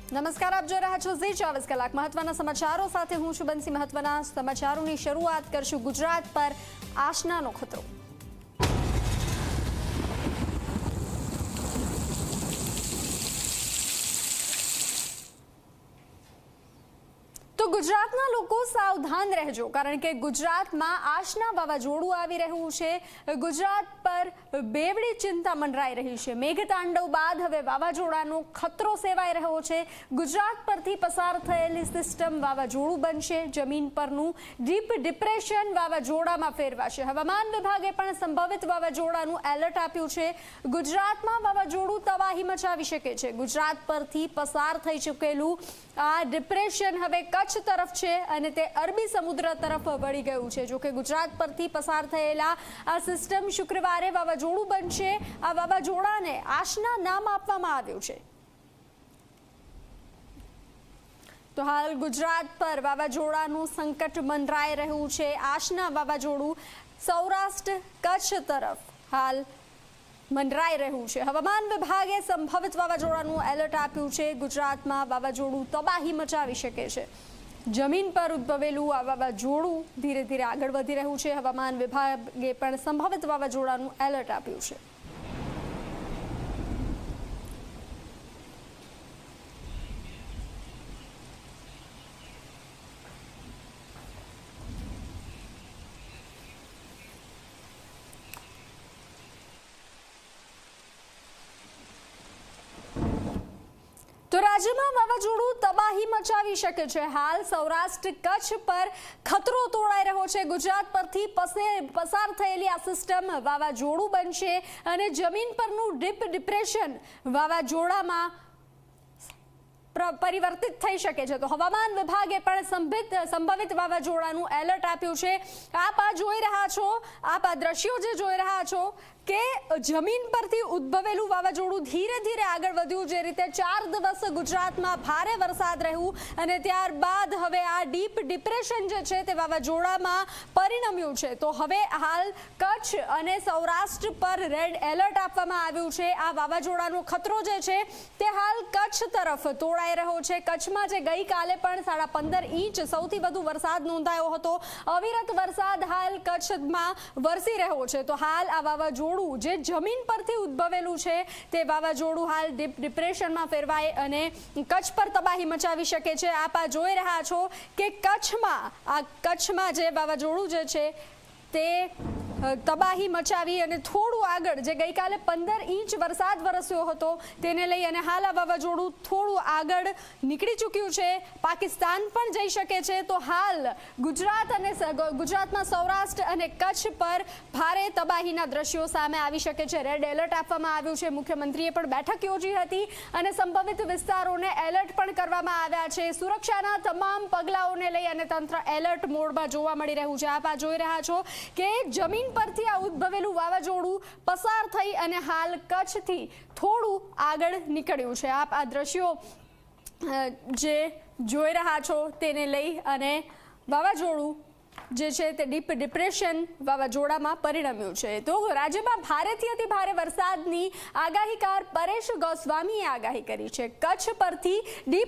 નમસ્કાર, આપ જોઈ રહ્યા છો ઝી 24 કલાક મહત્વના સમાચારો સાથે હું છું બંસી। મહત્વના સમાચારોની શરૂઆત કરશું ગુજરાત પર આશનાનો ખતરો। તો ગુજરાતના લોકો સાવધાન રહેજો, કારણ કે ગુજરાતમાં આશના વાવાઝોડું આવી રહ્યું છે। ગુજરાત પર બેવડી ચિંતા મંડરાઈ રહી છે। મેઘતાંડવ બાદ હવે વાવાઝોડાનો ખતરો સેવાઈ રહ્યો છે। ગુજરાત પરથી પસાર થયેલી સિસ્ટમ વાવાઝોડું બનશે। જમીન પરનું ડીપ ડિપ્રેશન વાવાઝોડામાં ફેરવાશે। હવામાન વિભાગે પણ સંભવિત વાવાઝોડાનું એલર્ટ આપ્યું છે। ગુજરાતમાં વાવાઝોડું તબાહી મચાવી શકે છે। ગુજરાત પરથી પસાર થઈ ચૂકેલું આ ડિપ્રેશન હવે કચ્છ તરફ છે અને તે અરબી સમુદ્ર તરફ વળી ગયું છે। જો કે ગુજરાત પરથી પસાર થયેલા આ સિસ્ટમ શુક્રવારે વાવાઝોડું બનશે। આ વાવાઝોડાને આશના નામ આપવામાં આવ્યું છે। તો હાલ ગુજરાત પર વાવાઝોડાનું સંકટ મંડરાઈ રહ્યું છે। આશના વાવાઝોડું સૌરાષ્ટ્ર કચ્છ તરફ હાલ મંડરાઈ રહ્યું છે। હવામાન વિભાગે સંભવિત વાવાઝોડાનું એલર્ટ આપ્યું છે। ગુજરાતમાં વાવાઝોડું તબાહી મચાવી શકે છે। જમીન પર ઉદ્ભવેલું આ વાવાઝોડું ધીરે ધીરે આગળ વધી રહ્યું છે। હવામાન વિભાગે પણ સંભવિત વાવાઝોડાનું એલર્ટ આપ્યું છે। તો રાજ્યમાં વાવાઝોડું તબાહી મચાવી શકે છે। હાલ સૌરાષ્ટ્ર કચ્છ પર ખતરો તોળાઈ રહ્યો છે। ગુજરાત પરથી પસાર થયેલી આ સિસ્ટમ વાવાઝોડું બનશે અને જમીન પરનું ડીપ ડિપ્રેશન વાવાઝોડામાં પરિવર્તિત થઈ શકે છે। તો હવામાન વિભાગે પણ સંભવિત વાવાઝોડાનું એલર્ટ આપ્યું છે। આપ આ જોઈ રહ્યા છો, આપ આ દ્રશ્યો જે જોઈ રહ્યા છો કે જમીન પરથી ઉદ્ભવેલું વાવાઝોડું ધીરે ધીરે આગળ વધ્યું। જે રીતે 4 દિવસ ગુજરાતમાં ભારે વરસાદ રહ્યું અને ત્યારબાદ હવે આ ડીપ ડિપ્રેશન જે છે તે વાવાઝોડામાં પરિણમ્યું છે। તો હવે હાલ કચ્છ અને સૌરાષ્ટ્ર પર રેડ એલર્ટ આપવામાં આવ્યું છે। આ વાવાઝોડાનો ખતરો જે છે તે હાલ કચ્છ તરફ તોળાઈ રહ્યો છે। કચ્છમાં જે ગઈકાલે પણ 15.5 ઇંચ સૌથી વધુ વરસાદ નોંધાયો હતો। અવિરત વરસાદ હાલ કચ્છમાં વરસી રહ્યો છે। તો હાલ આ વાવાઝોડું જે જમીન પરથી ઉદ્ભવેલું છે તે વાવાઝોડું હાલ ડીપ ડિપ્રેશનમાં ફેરવાય અને કચ્છ પર તબાહી મચાવી શકે છે। આપ આ જોઈ રહ્યા છો કે કચ્છમાં જે વાવાઝોડું જે છે તે તબાહી મચાવી અને થોડું આગળ જે ગઈકાલે 15 ઇંચ વરસાદ વરસ્યો હતો તેને લઈ અને હાલ આ વાવાઝોડું થોડું આગળ નીકળી ચૂક્યું છે। પાકિસ્તાન પણ જઈ શકે છે। તો હાલ ગુજરાતમાં સૌરાષ્ટ્ર અને કચ્છ પર ભારે તબાહીના દ્રશ્યો સામે આવી શકે છે। રેડ એલર્ટ આપવામાં આવ્યું છે। મુખ્યમંત્રીએ પણ બેઠક યોજી હતી અને સંભવિત વિસ્તારોને એલર્ટ પણ કરવામાં આવ્યા છે। સુરક્ષાના તમામ પગલાઓને લઈ અને તંત્ર એલર્ટ મોડમાં જોવા મળી રહ્યું છે। આપ આ જોઈ રહ્યા છો કે જમીન પરથી આ ઉદ્ભવેલું વાવાઝોડું પસાર થઈ અને હાલ કચ્છથી થોડું આગળ નીકળ્યું છે। આપ આ દ્રશ્યો જે જોઈ રહ્યા છો તેને લઈ અને વાવાઝોડું જે છે તે ડીપ ડિપ્રેશન વાવાઝોડામાં પરિણમ્યું છે। તો રાજ્યમાં ભારેથી અતિ ભારે વરસાદની આગાહીકાર પરેશ ગોસ્વામીએ આગાહી કરી છે। કચ્છ પરથી ડીપ